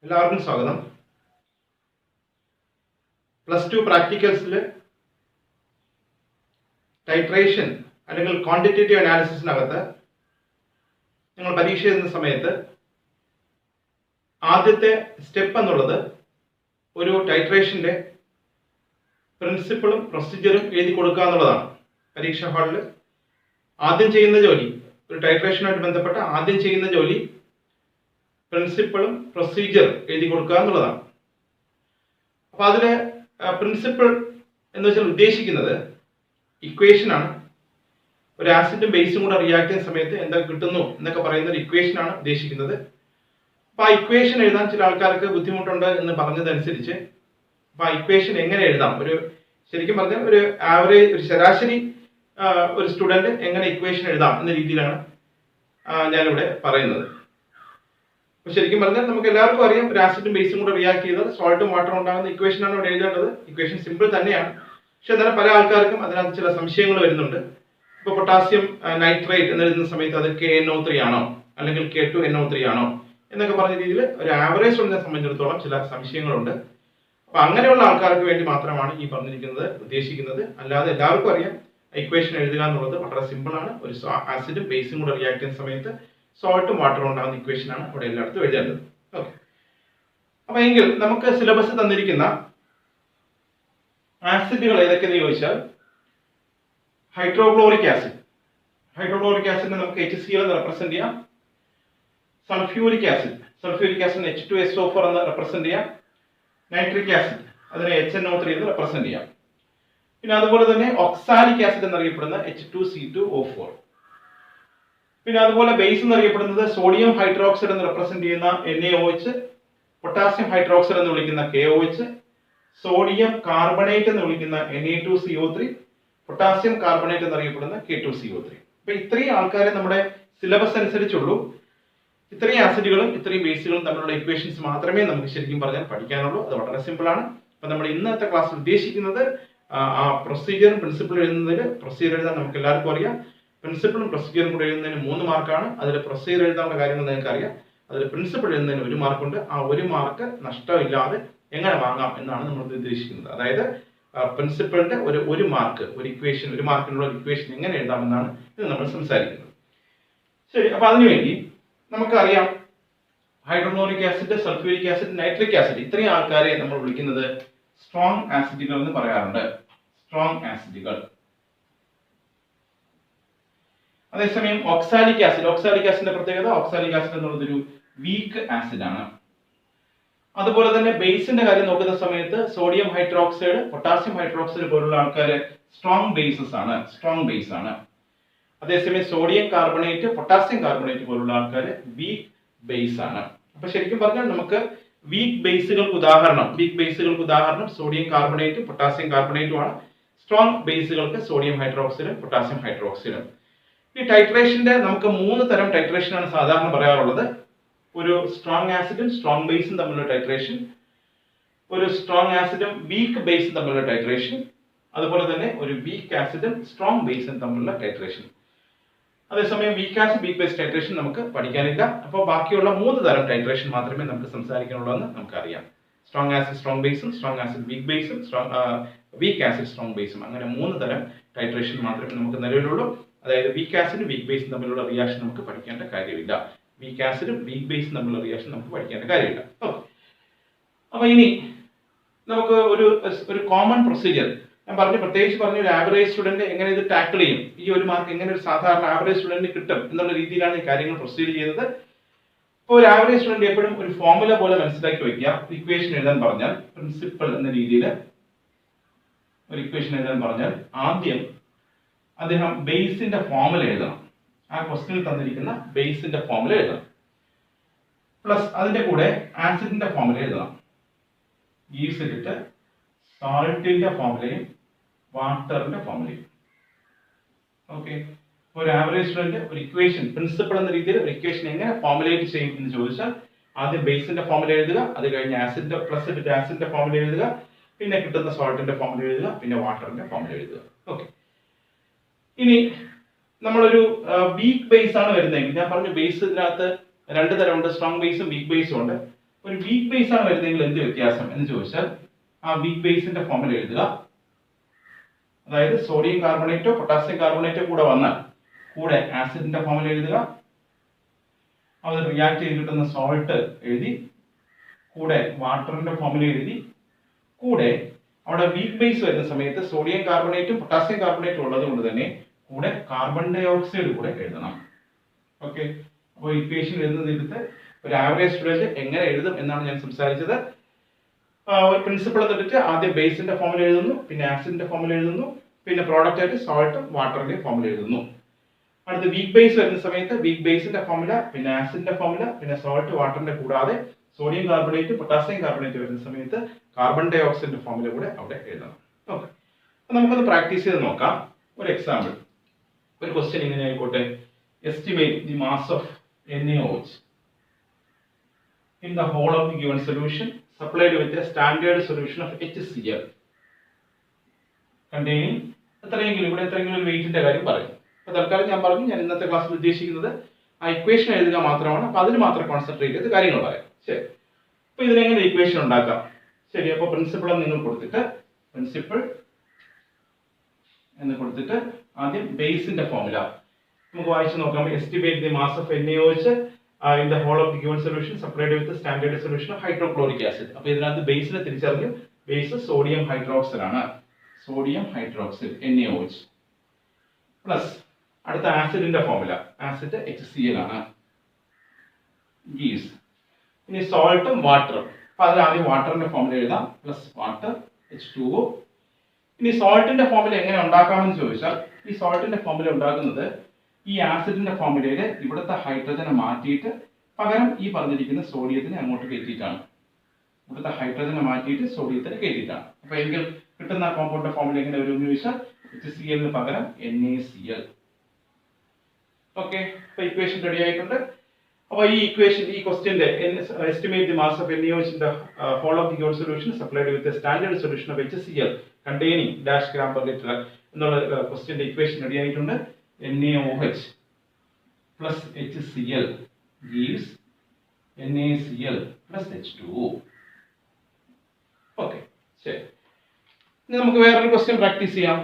എല്ലാവർക്കും സ്വാഗതം. +2 പ്രാക്ടിക്കൽസിൽ ടൈട്രേഷൻ അല്ലെങ്കിൽ ക്വാണ്ടിറ്റേറ്റീവ് അനാലിസിസിനകത്ത് നിങ്ങൾ പരീക്ഷ എഴുതുന്ന സമയത്ത് ആദ്യത്തെ സ്റ്റെപ്പ് എന്നുള്ളത് ഒരു ടൈട്രേഷൻ്റെ പ്രിൻസിപ്പിളും പ്രൊസീജിയറും എഴുതി കൊടുക്കുക എന്നുള്ളതാണ്. പരീക്ഷാ ഹാളിൽ ആദ്യം ചെയ്യുന്ന ജോലി, ഒരു ടൈട്രേഷനുമായിട്ട് ബന്ധപ്പെട്ട ആദ്യം ചെയ്യുന്ന ജോലി പ്രിൻസിപ്പിളും പ്രൊസീജിയർ എഴുതി കൊടുക്കുക എന്നുള്ളതാണ്. അപ്പോൾ അതിൽ പ്രിൻസിപ്പിൾ എന്ന് വെച്ചാൽ ഉദ്ദേശിക്കുന്നത് ഇക്വേഷനാണ്. ഒരു ആസിഡും ബേസും കൂടെ റിയാക്ട് ചെയ്യുന്ന സമയത്ത് എന്തൊക്കെ കിട്ടുന്നു എന്നൊക്കെ പറയുന്ന ഒരു ഇക്വേഷനാണ് ഉദ്ദേശിക്കുന്നത്. അപ്പോൾ ആ ഇക്വേഷൻ എഴുതാൻ ചില ആൾക്കാർക്ക് ബുദ്ധിമുട്ടുണ്ട് എന്ന് പറഞ്ഞതനുസരിച്ച് അപ്പോൾ ആ ഇക്വേഷൻ എങ്ങനെ എഴുതാം, ഒരു ശരിക്കും പറഞ്ഞാൽ ഒരു ആവറേജ്, ഒരു ശരാശരി ഒരു സ്റ്റുഡൻറ് എങ്ങനെ ഇക്വേഷൻ എഴുതാം എന്ന രീതിയിലാണ് ഞാനിവിടെ പറയുന്നത്. അപ്പോൾ ശരിക്കും പറഞ്ഞാൽ നമുക്ക് എല്ലാവർക്കും അറിയാം, ഒരു ആസിഡും ബേസും കൂടെ റിയാക്ട് ചെയ്താൽ സോൾട്ടും വാട്ടറും ഉണ്ടാകുന്ന ഇക്വേഷനാണ് ഇവിടെ എഴുതേണ്ടത്. ഇക്വേഷൻ സിമ്പിൾ തന്നെയാണ്. പക്ഷെ എന്നാലും പല ആൾക്കാർക്കും അതിനകത്ത് ചില സംശയങ്ങൾ വരുന്നുണ്ട്. ഇപ്പോൾ പൊട്ടാസ്യം നൈട്രേറ്റ് എന്ന് എഴുതുന്ന സമയത്ത് അത് KNO3 ആണോ അല്ലെങ്കിൽ K2NO3 ആണോ എന്നൊക്കെ പറഞ്ഞ രീതിയിൽ ഒരു ആവറേജ് സ്റ്റുഡന്റിനെ സംബന്ധിച്ചിടത്തോളം ചില സംശയങ്ങളുണ്ട്. അപ്പോൾ അങ്ങനെയുള്ള ആൾക്കാർക്ക് വേണ്ടി മാത്രമാണ് ഈ പറഞ്ഞിരിക്കുന്നത് ഉദ്ദേശിക്കുന്നത്. അല്ലാതെ എല്ലാവർക്കും അറിയാം ഇക്വേഷൻ എഴുതുക എന്നുള്ളത് വളരെ സിമ്പിളാണ്. ഒരു ആസിഡും ബേസും കൂടെ റിയാക്ട് ചെയ്യുന്ന സമയത്ത് സോൾട്ടും വാട്ടറും ഉണ്ടാകുന്ന ഇക്വേഷനാണ് ഇവിടെ എല്ലായിടത്തും എഴുതേണ്ടത്. ഓക്കെ, അപ്പൊ എങ്കിൽ നമുക്ക് സിലബസ് തന്നിരിക്കുന്ന ആസിഡുകൾ ഏതൊക്കെയെന്ന് ചോദിച്ചാൽ ഹൈഡ്രോക്ലോറിക് ആസിഡ്, ഹൈഡ്രോക്ലോറിക് ആസിഡിനെ നമുക്ക് HCl എന്ന് റെപ്രസെന്റ് ചെയ്യാം. സൾഫ്യൂരിക് ആസിഡ്, സൾഫ്യൂരിക് ആസിഡിനെ H2SO4 എന്ന് റെപ്രസെന്റ് ചെയ്യാം. നൈട്രിക് ആസിഡ് അതിനെ HNO3 എന്ന് റെപ്രസെന്റ് ചെയ്യാം. പിന്നെ അതുപോലെ തന്നെ ഓക്സാലിക് ആസിഡ് എന്നറിയപ്പെടുന്ന H2C2O4. പിന്നെ അതുപോലെ ബേസ് എന്നറിയപ്പെടുന്നത് സോഡിയം ഹൈഡ്രോക്സൈഡ് എന്ന് റെപ്രസെന്റ് ചെയ്യുന്ന NaOH, പൊട്ടാസ്യം ഹൈഡ്രോക്സൈഡ് എന്ന് വിളിക്കുന്ന KOH, സോഡിയം കാർബണേറ്റ് എന്ന് വിളിക്കുന്ന Na2CO3, പൊട്ടാസ്യം കാർബണേറ്റ് എന്നറിയപ്പെടുന്ന K2CO3. അപ്പൊ ഇത്രയും ആൾക്കാരെ നമ്മുടെ സിലബസ് അനുസരിച്ചുള്ളൂ. ഇത്രയും ആസിഡുകളും ഇത്രയും ബേസുകളും തമ്മിലുള്ള ഇക്വേഷൻസ് മാത്രമേ നമുക്ക് ശരിക്കും പറഞ്ഞാൽ പഠിക്കാനുള്ളൂ. അത് വളരെ സിമ്പിൾ ആണ്. അപ്പൊ നമ്മൾ ഇന്നത്തെ ക്ലാസ്സിൽ ഉദ്ദേശിക്കുന്നത് ആ പ്രൊസീജിയറും പ്രിൻസിപ്പിളും എഴുതുന്നതിൽ, പ്രൊസീജിയർ എഴുതാൻ നമുക്ക് എല്ലാവർക്കും അറിയാം, പ്രിൻസിപ്പിളും പ്രൊസീജിയറും കൂടെ എഴുതുന്നതിന് 3 മാർക്കാണ്. അതിൽ പ്രൊസീജിയർ എഴുതാനുള്ള കാര്യങ്ങൾ നിങ്ങൾക്ക് അറിയാം. അതിൽ പ്രിൻസിപ്പിൾ എഴുതുന്നതിന് 1 മാർക്കുണ്ട്. ആ 1 മാർക്ക് നഷ്ടമില്ലാതെ എങ്ങനെ വാങ്ങാം എന്നാണ് നമ്മൾ ഉദ്ദേശിക്കുന്നത്. അതായത് പ്രിൻസിപ്പിളിന്റെ ഒരു മാർക്ക്, ഒരു ഇക്വേഷൻ, 1 മാർക്കിനുള്ള ഒരു ഇക്വേഷൻ എങ്ങനെ എഴുതാമെന്നാണ് ഇത് നമ്മൾ സംസാരിക്കുന്നത്. ശരി, അപ്പൊ അതിനുവേണ്ടി നമുക്കറിയാം hydrochloric acid, sulphuric acid, nitric acid, ഇത്രയും ആൾക്കാരെ നമ്മൾ വിളിക്കുന്നത് സ്ട്രോങ് ആസിഡുകൾ എന്ന് പറയാറുണ്ട്. സ്ട്രോങ് ആസിഡുകൾ. അതേസമയം ഓക്സാലിക് ആസിഡ്, ഓക്സാലിക് ആസിഡിന്റെ പ്രത്യേകത, ഓക്സാലിക് ആസിഡ് എന്നുള്ളത് ഒരു വീക്ക് ആസിഡ് ആണ്. അതുപോലെ തന്നെ ബേസിന്റെ കാര്യം നോക്കുന്ന സമയത്ത് സോഡിയം ഹൈഡ്രോക്സൈഡ്, പൊട്ടാസ്യം ഹൈഡ്രോക്സൈഡ് പോലുള്ള ആൾക്കാർ സ്ട്രോങ് ബേസസ് ആണ്, സ്ട്രോങ് ബേസ് ആണ്. അതേസമയം സോഡിയം കാർബണേറ്റ്, പൊട്ടാസ്യം കാർബണേറ്റ് പോലുള്ള ആൾക്കാർ വീക്ക് ബേസ് ആണ്. അപ്പൊ ശരിക്കും പറഞ്ഞാൽ നമുക്ക് വീക്ക് ബേസുകൾക്ക് ഉദാഹരണം സോഡിയം കാർബണേറ്റ്, പൊട്ടാസ്യം കാർബണേറ്റും ആണ്. സ്ട്രോങ് ബേസുകൾക്ക് സോഡിയം ഹൈഡ്രോക്സൈഡും പൊട്ടാസ്യം ഹൈഡ്രോക്സൈഡും. ഈ ടൈട്രേഷന്റെ നമുക്ക് 3 തരം ടൈട്രേഷൻ ആണ് സാധാരണ പറയാറുള്ളത്. ഒരു സ്ട്രോങ് ആസിഡും സ്ട്രോങ് ബേസും തമ്മിലുള്ള ടൈട്രേഷൻ, ഒരു സ്ട്രോങ് ആസിഡും വീക്ക് ബേസും തമ്മിലുള്ള ടൈട്രേഷൻ, അതുപോലെ തന്നെ ഒരു വീക്ക് ആസിഡും സ്ട്രോങ് ബേസും തമ്മിലുള്ള ടൈട്രേഷൻ. അതേസമയം weak acid, weak base titration നമുക്ക് പഠിക്കാനില്ല. അപ്പോൾ ബാക്കിയുള്ള 3 തരം ടൈട്രേഷൻ മാത്രമേ നമുക്ക് സംസാരിക്കാനുള്ളൂ എന്ന് നമുക്കറിയാം. സ്ട്രോങ് ആസിഡ് സ്ട്രോങ് ബേസും, സ്ട്രോങ് ആസിഡ് വീക്ക് ബേസും, വീക്ക് ആസിഡ് സ്ട്രോങ് ബേസും, അങ്ങനെ 3 തരം ടൈട്രേഷൻ മാത്രമേ നമുക്ക് നിലവിലുള്ളൂ. അതായത് വീക്ക് ആസിഡും വീക്ക് ബേസും തമ്മിലുള്ള റിയാക്ഷൻ നമുക്ക് പഠിക്കേണ്ട കാര്യമില്ല. വീക്ക് ആസിഡും വീക്ക് ബേസും തമ്മിലുള്ള റിയാക്ഷൻ നമുക്ക് പഠിക്കേണ്ട കാര്യമില്ല. അപ്പൊ ഇനി നമുക്ക് ഒരു കോമൺ പ്രൊസീജിയർ ഞാൻ പറഞ്ഞു, പ്രത്യേകിച്ച് പറഞ്ഞു ഒരു ആവറേജ് സ്റ്റുഡന്റ് എങ്ങനെ ഇത് ടാക്കിൾ ചെയ്യും, ഈ 1 മാർക്ക് എങ്ങനെ ഒരു സാധാരണ ആവറേജ് സ്റ്റുഡന്റിന് കിട്ടും എന്നുള്ള രീതിയിലാണ് ഈ കാര്യങ്ങൾ പ്രൊസീഡ് ചെയ്യുന്നത്. ഇപ്പോൾ ഒരു ആവറേജ് സ്റ്റുഡന്റ് എപ്പോഴും ഒരു ഫോർമുല പോലെ മനസ്സിലാക്കി വയ്ക്കുക. ഇക്വേഷൻ എഴുതാൻ പറഞ്ഞാൽ, പ്രിൻസിപ്പൽ എന്ന രീതിയിൽ ഒരു ഇക്വേഷൻ എഴുതാൻ പറഞ്ഞാൽ ആദ്യം അദ്ദേഹം ബേസിന്റെ ഫോർമുല എഴുതണം. ആ ക്വസ്റ്റ്യനിൽ തന്നിരിക്കുന്ന ബേസിന്റെ ഫോർമുല എഴുതണം. പ്ലസ് അതിന്റെ കൂടെ ആസിഡിന്റെ ഫോർമുല എഴുതണം. ഈസിലിട്ട് സോൾട്ടിന്റെ ഫോർമുലയും വാട്ടറിന്റെ ഫോർമുലയും. ഓക്കെ, ഒരു ആവറേജ് സ്റ്റുഡന്റ് ഒരു ഇക്വേഷൻ പ്രിൻസിപ്പൾ എന്ന രീതിയിൽ ഒരു ഇക്വേഷൻ എങ്ങനെ ഫോർമുലേറ്റ് ചെയ്യും എന്ന് ചോദിച്ചാൽ ആദ്യം ബേസിന്റെ ഫോർമുല എഴുതുക, അത് കഴിഞ്ഞ് ആസിഡിന്റെ പ്ലസ് ഇട്ടിട്ട് ആസിഡിന്റെ ഫോർമുല എഴുതുക, പിന്നെ കിട്ടുന്ന സോൾട്ടിന്റെ ഫോർമുല എഴുതുക, പിന്നെ വാട്ടറിന്റെ ഫോർമുല എഴുതുക. ഓക്കെ, ഇനി നമ്മളൊരു വീക്ക് ബേസ് ആണ് വരുന്നതെങ്കിൽ, ഞാൻ പറഞ്ഞു ബേസിനകത്ത് 2 തരമുണ്ട്, സ്ട്രോങ് ബേസും വീക്ക് ബേസും ഉണ്ട്. ഒരു വീക്ക് ബേസ് ആണ് വരുന്നതെങ്കിൽ എന്ത് വ്യത്യാസം എന്ന് ചോദിച്ചാൽ ആ വീക്ക് ബേസിന്റെ ഫോമിൽ എഴുതുക. അതായത് സോഡിയം കാർബണേറ്റോ പൊട്ടാസ്യം കാർബണേറ്റോ കൂടെ വന്നാൽ കൂടെ ആസിഡിന്റെ ഫോമിൽ എഴുതുക. അത് റിയാക്ട് ചെയ്ത് കിട്ടുന്ന സോൾട്ട് എഴുതി, കൂടെ വാട്ടറിന്റെ ഫോമിൽ എഴുതി, കൂടെ അവിടെ വീക്ക് ബേസ് വരുന്ന സമയത്ത് സോഡിയം കാർബണേറ്റും പൊട്ടാസ്യം കാർബണേറ്റും ഉള്ളത് കൊണ്ട് തന്നെ കൂടെ കാർബൺ ഡൈ ഓക്സൈഡ് കൂടെ എഴുതണം. ഓക്കെ, അപ്പോൾ ഇക്വേഷൻ എഴുതുന്നതിനടുത്ത് ഒരു ആവറേജ് സ്റ്റുഡന്റ് എങ്ങനെ എഴുതും എന്നാണ് ഞാൻ സംസാരിച്ചത്. ഒരു പ്രിൻസിപ്പിൾ എന്നിട്ട് ആദ്യം ബേസിന്റെ ഫോമിൽ എഴുതുന്നു, പിന്നെ ആസിഡിന്റെ ഫോമിൽ എഴുതുന്നു, പിന്നെ പ്രോഡക്റ്റ് ആയിട്ട് സോൾട്ടും വാട്ടറിന്റെ ഫോമിൽ എഴുതുന്നു. അടുത്ത് വീക്ക് ബേസ് വരുന്ന സമയത്ത് വീക്ക് ബേസിന്റെ ഫോമുല, പിന്നെ ആസിഡിന്റെ ഫോമുല, പിന്നെ സോൾട്ട് വാട്ടറിന്റെ കൂടാതെ സോഡിയം കാർബണേറ്റ് പൊട്ടാസ്യം കാർബണേറ്റ് വരുന്ന സമയത്ത് കാർബൺ ഡൈ ഓക്സൈഡിന്റെ ഫോമുല കൂടെ അവിടെ എഴുതണം. ഓക്കെ, അപ്പൊ നമുക്കൊന്ന് പ്രാക്ടീസ് ചെയ്ത് നോക്കാം. ഒരു എക്സാമ്പിൾ, ഒരു ക്വസ്റ്റ്യൻ ഇങ്ങനെ ആയിക്കോട്ടെ. Estimate the mass of NaOH in the whole of the given solution supplied with a standard solution of HCl containing എത്രയെങ്കിലും ഇവിടെ എത്രയെങ്കിലും ഒരു വെയിറ്റിന്റെ കാര്യം പറയും. അപ്പൊ തൽക്കാലം ഞാൻ പറഞ്ഞു, ഞാൻ ഇന്നത്തെ ക്ലാസ്സിൽ ഉദ്ദേശിക്കുന്നത് ആ ഇക്വേഷൻ എഴുതുക മാത്രമാണ്. അപ്പൊ അതിന് മാത്രം കോൺസെൻട്രേറ്റ് ചെയ്ത് കാര്യങ്ങൾ പറയാം. ശരി, അപ്പൊ ഇതിനെങ്ങനെ ഇക്വേഷൻ ഉണ്ടാക്കാം? ശരി, അപ്പൊ പ്രിൻസിപ്പിൾ നിങ്ങൾ കൊടുത്തിട്ട് പ്രിൻസിപ്പിൾ എന്ന് കൊടുത്തിട്ട് ആദ്യം ബേസിന്റെ ഫോമുല നമുക്ക് വായിച്ചു നോക്കാം. Estimate the mass of NaOH in the whole of the given solution separated with the standard solution of hydrochloric acid. അപ്പോൾ ഇതിനകത്ത് ബേസിനെ തിരിച്ചറിഞ്ഞു. ബേസ് സോഡിയം ഹൈഡ്രോക്സൈഡ് ആണ്, സോഡിയം ഹൈഡ്രോക്സൈഡ് NaOH പ്ലസ് അടുത്ത ആസിഡിന്റെ ഫോമുല, ആസിഡ് HCl ആണ്, ഗീസ്. ഇനി സോൾട്ടും വാട്ടറും. അപ്പൊ അതിൽ ആദ്യം വാട്ടറിന്റെ ഫോമുല എഴുതാം, പ്ലസ് വാട്ടർ H2O. ഇനി സോൾട്ടിന്റെ ഫോമുല എങ്ങനെ ഉണ്ടാക്കാമെന്ന് ചോദിച്ചാൽ, ഈ സോൾട്ടിന്റെ ഫോമുല ഉണ്ടാക്കുന്നത് ഈ ആസിഡിന്റെ ഫോമുലയിൽ ഇവിടുത്തെ ഹൈഡ്രജനെ മാറ്റിയിട്ട് പകരം ഈ പറഞ്ഞിരിക്കുന്ന സോഡിയത്തിനെ അങ്ങോട്ട് കയറ്റിയിട്ടാണ്. ഇവിടുത്തെ ഹൈഡ്രജനെ മാറ്റിയിട്ട് സോഡിയത്തിനെ കയറ്റിയിട്ടാണ്. അപ്പൊ എങ്കിൽ കിട്ടുന്ന കോമ്പൗണ്ട് ഫോമുല എങ്ങനെ വരും എന്ന് ചോദിച്ചാൽ HCl പകരം NaCl. ഓക്കെ, അപ്പൊ ഇക്വേഷൻ റെഡി ആയിട്ടുണ്ട്. അപ്പൊ ഈ ഇക്വേഷൻ, ഈ ക്വസ്റ്റ്യന്റെ estimate the mass of NaOH in the whole of the given solution supplied with a standard solution of HCl containing dash gram per liter എന്നുള്ള ക്വസ്റ്റ്യന്റെ ഇക്വേഷൻ റെഡി ആയിട്ടുണ്ട്. NaOH plus HCl gives NaCl plus H2O. Okay, ശരി. ഇനി നമുക്ക് വേറൊരു question practice ചെയ്യാം.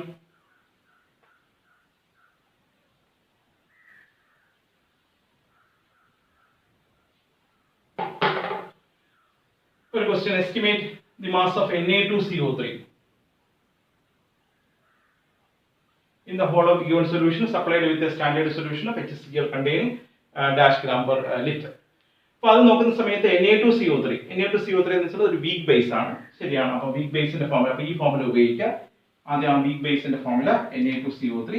ഒരു question, estimate the mass of Na2CO3 in the whole of the given solution supplied with a standard solution of HCl containing dash gram per liter. അപ്പോൾ അത് നോക്കുന്ന സമയത്ത് Na2CO3 എന്ന് വെച്ചാൽ ഒരു വീക്ക് ബേസ് ആണ്, ശരിയാണ്. അപ്പോൾ വീക്ക് ബേസിന്റെ ഫോമുല, അപ്പോൾ ഈ ഫോമുല ഉപയോഗിക്കുക. ആദ്യം ആ വീക്ക് ബേസിന്റെ ഫോമുല Na2CO3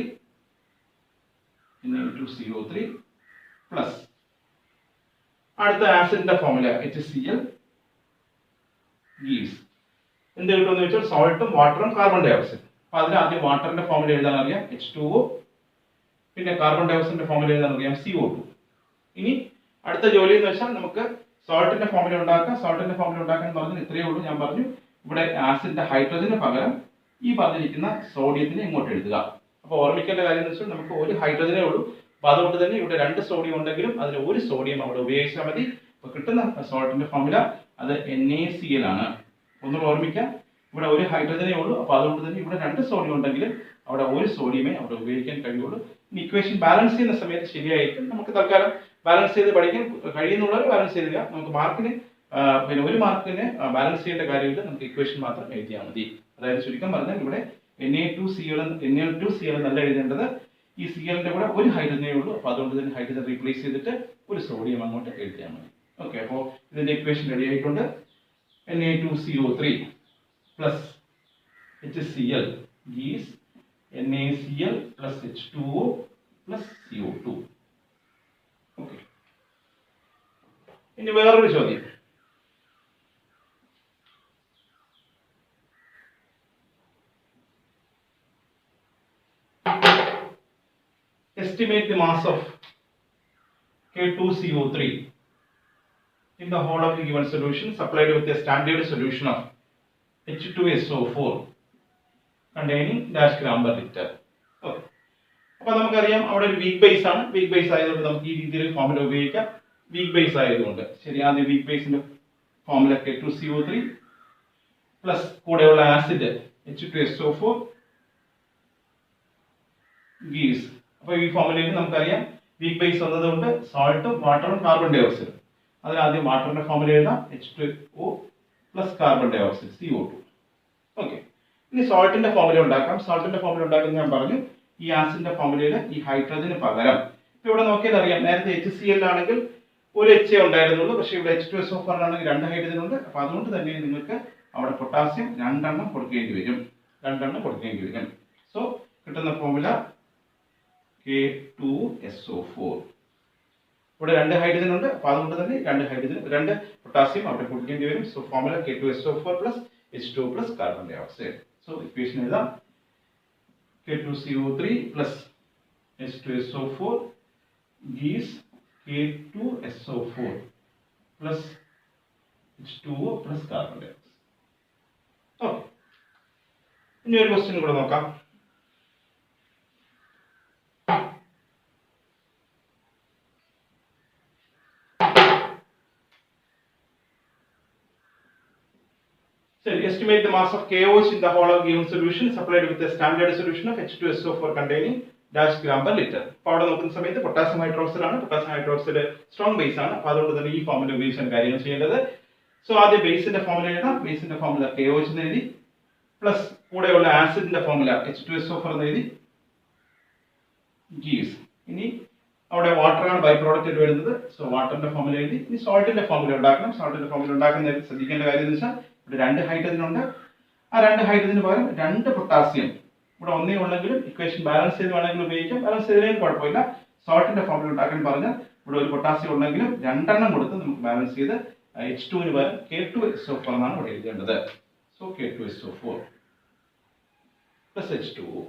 പ്ലസ് അടുത്ത ആസിഡിന്റെ ഫോമുല HCl ഗീസ്. എന്ത് കിട്ടുമെന്ന് വെച്ചാൽ സോൾട്ടും വാട്ടറും കാർബൺ ഡൈ ഓക്സൈഡ്. അപ്പൊ അതിൽ ആദ്യം വാട്ടറിന്റെ ഫോമുല എഴുതാൻ അറിയാം H2O, പിന്നെ കാർബൺ ഡൈ ഓക്സൈഡിന്റെ ഫോമുല എഴുതാൻ അറിയാം CO2. ഇനി അടുത്ത ജോലി എന്ന് വെച്ചാൽ നമുക്ക് സോൾട്ടിന്റെ ഫോമുല ഉണ്ടാക്കാം. സോൾട്ടിന്റെ ഫോമുല ഉണ്ടാക്കാൻ പറഞ്ഞാൽ ഇത്രയേ ഉള്ളൂ. ഞാൻ പറഞ്ഞു, ഇവിടെ ആസിഡിന്റെ ഹൈഡ്രജന് പകരം ഈ പറഞ്ഞിരിക്കുന്ന സോഡിയത്തിനെ ഇങ്ങോട്ട് എഴുതുക. അപ്പോൾ ഓർമ്മിക്കേണ്ട കാര്യം എന്ന് വെച്ചാൽ നമുക്ക് ഒരു ഹൈഡ്രജനേ ഉള്ളൂ. അപ്പൊ അതുകൊണ്ട് തന്നെ ഇവിടെ രണ്ട് സോഡിയം ഉണ്ടെങ്കിലും അതിൽ ഒരു സോഡിയം അവിടെ ഉപയോഗിച്ചാൽ മതി. അപ്പൊ കിട്ടുന്ന സോൾട്ടിന്റെ ഫോമുല അത് NaCl ആണ്. ഒന്നുകൂടെ ഓർമ്മിക്കാം, ഇവിടെ ഒരു ഹൈഡ്രജനേ ഉള്ളൂ. അപ്പൊ അതുകൊണ്ട് തന്നെ ഇവിടെ രണ്ട് സോഡിയം ഉണ്ടെങ്കിൽ അവിടെ ഒരു സോഡിയമേ അവിടെ ഉപയോഗിക്കാൻ കഴിയുള്ളൂ. ഇക്വേഷൻ ബാലൻസ് ചെയ്യുന്ന സമയത്ത് ശരിയായിരിക്കും. നമുക്ക് തൽക്കാലം ബാലൻസ് ചെയ്ത് പഠിക്കാൻ കഴിയുന്നുള്ളവർ ബാലൻസ് ചെയ്യുക. നമുക്ക് മാർക്കിന് പിന്നെ ഒരു മാർക്കിന് ബാലൻസ് ചെയ്യേണ്ട കാര്യമില്ല, നമുക്ക് ഇക്വേഷൻ മാത്രം എഴുതിയാൽ മതി. അതായത് ചുരുക്കം പറഞ്ഞാൽ ഇവിടെ Na2Cl എന്നല്ല എഴുതേണ്ടത്. ഈ Clന്റെ കൂടെ ഒരു ഹൈഡ്രജനേ ഉള്ളൂ. അപ്പൊ അതുകൊണ്ട് തന്നെ ഹൈഡ്രജൻ റീപ്ലേസ് ചെയ്തിട്ട് ഒരു സോഡിയം അങ്ങോട്ട് എഴുതിയാൽ മതി. ഓക്കെ, അപ്പോൾ ഇതിന്റെ ഇക്വേഷൻ റെഡി ആയിട്ടുണ്ട്. Na2CO3 plus HCl gives NaCl plus H2O plus CO2. Okay, ഇനി വേറൊരു ചോദ്യം. Estimate the mass of K2CO3 in the whole of the given solution supplied with a standard solution of H2SO4 containing dash gram per liter. Okay. അപ്പോൾ നമുക്കറിയാം അവിടെ ഒരു weak base ആണ്. Weak base ആയതുകൊണ്ട് നമുക്ക് ഈ രീതിയിൽ ഫോമുല ഉപയോഗിക്കാം. വീക്ക് ബേസ് ആയതുകൊണ്ട് ശരി, ആദ്യം വീക്ക് ബേസിന്റെ ഫോർമുല K2CO3 പ്ലസ് കൂടെയുള്ള ആസിഡ് H2SO4 ഗീവ്സ്. അപ്പോൾ ഈ ഫോർമുലയിൽ നമുക്കറിയാം വീക്ക് ബേസ് വന്നതുകൊണ്ട് സോൾട്ടും വാട്ടറും കാർബൺ ഡൈ ഓക്സൈഡ്. അതിനാദ്യം വാട്ടറിന്റെ ഫോർമുല എഴുതാം, H2O plus carbon dioxide CO2. Okay, ഇനി സോൾട്ടിന്റെ ഫോർമുല ഉണ്ടാക്കാം. സോൾട്ടിന്റെ ഫോർമുല ഉണ്ടാക്കുന്നത് ഞാൻ പറഞ്ഞു. ഈ ആസിഡിന്റെ ഫോർമുലയിൽ ഈ ഹൈഡ്രജന് പകരം ഇപ്പൊ ഇവിടെ നോക്കിയാൽ അറിയാം, നേരത്തെ HCl ആണെങ്കിൽ ഒരു HA ഉണ്ടായിരുന്നുള്ളൂ, പക്ഷേ ഇവിടെ H2SO4 ആണെങ്കിൽ 2 ഹൈഡ്രജൻ ഉണ്ട്. അപ്പൊ അതുകൊണ്ട് തന്നെ നിങ്ങൾക്ക് അവിടെ പൊട്ടാസ്യം 2 എണ്ണം കൊടുക്കേണ്ടി വരും. സോ കിട്ടുന്ന ഫോർമുല K2SO4. ഇവിടെ 2 ഹൈഡ്രജൻ ഉണ്ട്, അപ്പൊ അതുകൊണ്ട് തന്നെ 2 പൊട്ടാസ്യം അവിടെ കൊടുക്കേണ്ടി വരും. So formula K2SO4 plus H2O plus carbon dioxide. So equation എഴുതാം, K2CO3 plus H2SO4 gives K2SO4 plus H2O plus carbon dioxide. Okay. ഇനി ഒരു ക്വസ്റ്റ്യൻ കൂടെ നോക്കാം. So estimate the mass of KOH in the whole of given solution supplied with a standard solution of H2SO4 containing dash gram per liter. അപ്പോൾ അവിടെ നോക്കുന്ന സമയത്ത് potassium hydroxide ആണ്. Potassium hydroxide strong base ആണ്. അപ്പോൾ അതുകൊണ്ട് തന്നെ ഈ ഫോർമുല ഉപയോഗിച്ചാണ് കാര്യങ്ങൾ ചെയ്യേണ്ടത്. സോ ആദ്യം ബേസിന്റെ ഫോർമുല എഴുതാം. ബേസിന്റെ ഫോർമുല KOH എന്ന് എഴുതി, പ്ലസ് കൂടെയുള്ള ആസിഡിന്റെ ഫോർമുല H2SO4 എന്ന് എഴുതി, ഗീവ്സ്. ഇനി അവിടെ വാട്ടർ ആണ് ബൈ പ്രോഡക്റ്റ് വരുന്നത്. സോ വാട്ടറിന്റെ ഫോർമുല എഴുതി. ഇനി സോൾട്ടിന്റെ ഫോർമുല ഉണ്ടാക്കണം. സോൾട്ടിന്റെ ഫോർമുല ഉണ്ടാക്കുന്നതിൽ ശ്രദ്ധിക്കേണ്ട കാര്യം എന്ന് വെച്ചാൽ ഇവിടെ 2 ഹൈഡ്രജൻ ഉണ്ട്. ആ 2 ഹൈഡ്രജന് പകരം 2 പൊട്ടാസ്യം ഇവിടെ ഒന്നേ ഉള്ളെങ്കിലും ഇക്വേഷൻ ബാലൻസ് ചെയ്ത് വേണമെങ്കിലും ഉപയോഗിക്കാം. ബാലൻസ് ചെയ്തതിനും കുഴപ്പമില്ല. സോൾട്ടിന്റെ ഫോർമുല ഉണ്ടാക്കാൻ പറഞ്ഞാൽ ഇവിടെ ഒരു പൊട്ടാസ്യം ഉണ്ടെങ്കിലും 2 എണ്ണം കൊടുത്ത് നമുക്ക് ബാലൻസ് ചെയ്ത് H2ന് പകരം K2SO4 എന്നാണ് ഇവിടെ എഴുതേണ്ടത്. So K2SO4 plus H2O.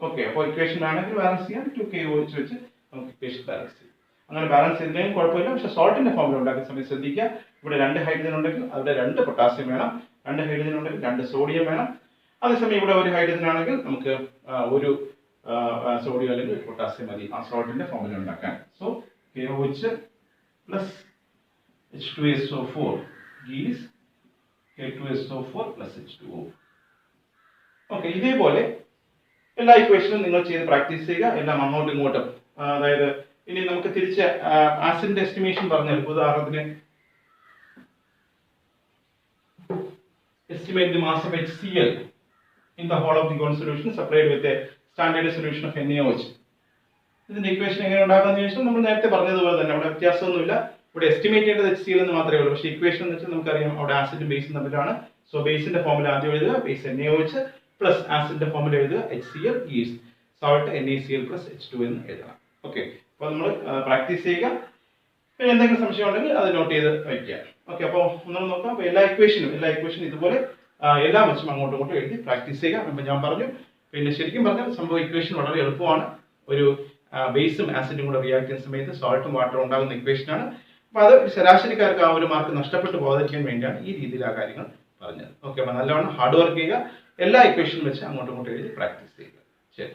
Okay, അപ്പോൾ ഇക്വേഷൻ ആണെങ്കിൽ ബാലൻസ് ചെയ്യാം. 2KOH വെച്ച് നമുക്ക് ഇക്വേഷൻ ബാലൻസ് ചെയ്യാം. അങ്ങനെ ബാലൻസ് ചെയ്തതിനും കുഴപ്പമില്ല. പക്ഷേ സോൾട്ടിന്റെ ഫോർമുല ഉണ്ടാക്കുന്ന സമയത്ത് ശ്രദ്ധിക്കുക, ഇവിടെ 2 ഹൈഡ്രജൻ ഉണ്ടെങ്കിൽ അവിടെ 2 പൊട്ടാസ്യം വേണം, 2 ഹൈഡ്രജൻ ഉണ്ടെങ്കിൽ 2 സോഡിയം വേണം. അതേസമയം ഇവിടെ ഒരു ഹൈഡ്രജൻ ആണെങ്കിൽ നമുക്ക് ഒരു സോഡിയം അല്ലെങ്കിൽ പൊട്ടാസ്യം മതി ആ സോൾട്ടിന്റെ ഫോർമുല ഉണ്ടാക്കാൻ. So KOH plus H2SO4 gives K2SO4 plus H2O. Okay, ഇതേപോലെ എല്ലാ ഇക്വേഷനും നിങ്ങൾ ചെയ്ത് പ്രാക്ടീസ് ചെയ്യുക. എല്ലാം അങ്ങോട്ടും ഇങ്ങോട്ടും. അതായത് ഇനി നമുക്ക് തിരിച്ച് ആസിഡിന്റെ എസ്റ്റിമേഷൻ പറഞ്ഞാൽ, ഉദാഹരണത്തിന് estimate the mass of HCl in the whole of the given solution supplied with a standard solution of NaOH. ഇതിന്റെ ഇക്വേഷൻ എങ്ങനെ ഉണ്ടാക്കാന്ന് ചോദിച്ചാൽ നമ്മൾ നേരത്തെ പറഞ്ഞതുപോലെ തന്നെ അവിടെ വ്യത്യാസമൊന്നുമില്ല. ഇവിടെ എസ്റ്റിമേറ്റ് ചെയ്യേണ്ടത് HCl എന്ന് മാത്രമേ ഉള്ളൂ. പക്ഷേ ഇക്വേഷൻ എന്ന് വെച്ചാൽ നമുക്കറിയാം അവിടെ ആസിഡും ബേസും തമ്മിലാണ്. സോ ബേസിന്റെ ഫോർമുല ആദ്യം എഴുതുക, ബേസ് NaOH പ്ലസ് ആസിഡിന്റെ ഫോർമുല എഴുതുക HCl is salt NaCl plus H2 എന്ന് എഴുതണം. ഓക്കെ, അപ്പോൾ നമ്മൾ പ്രാക്ടീസ് ചെയ്യുക. പിന്നെ എന്തെങ്കിലും സംശയം ഉണ്ടെങ്കിൽ അത് നോട്ട് ചെയ്ത് വയ്ക്കുക. ഓക്കെ, അപ്പോൾ ഒന്നും നോക്കാം. അപ്പോൾ എല്ലാ ഇക്വേഷനും ഇതുപോലെ എല്ലാം വെച്ചും അങ്ങോട്ടും ഇങ്ങോട്ടും എഴുതി പ്രാക്ടീസ് ചെയ്യുക. അപ്പോൾ ഞാൻ പറഞ്ഞു, പിന്നെ ശരിക്കും പറഞ്ഞാൽ സംഭവം ഇക്വേഷൻ വളരെ എളുപ്പമാണ്. ഒരു ബേസും ആസിഡും കൂടെ റിയാക്ട് ചെയ്യുന്ന സമയത്ത് സോൾട്ടും വാട്ടറും ഉണ്ടാകുന്ന ഇക്വേഷനാണ്. അപ്പോൾ അത് ശരാശരിക്കാർക്ക് ആ ഒരു മാർക്ക് നഷ്ടപ്പെട്ടു പോകാതിരിക്കാൻ വേണ്ടിയാണ് ഈ രീതിയിൽ ആ കാര്യങ്ങൾ പറഞ്ഞത്. ഓക്കെ, അപ്പോൾ നല്ലവണ്ണം ഹാർഡ് വർക്ക് ചെയ്യുക. എല്ലാ ഇക്വേഷനും വെച്ച് അങ്ങോട്ടും ഇങ്ങോട്ടും എഴുതി പ്രാക്ടീസ് ചെയ്യുക. ശരി.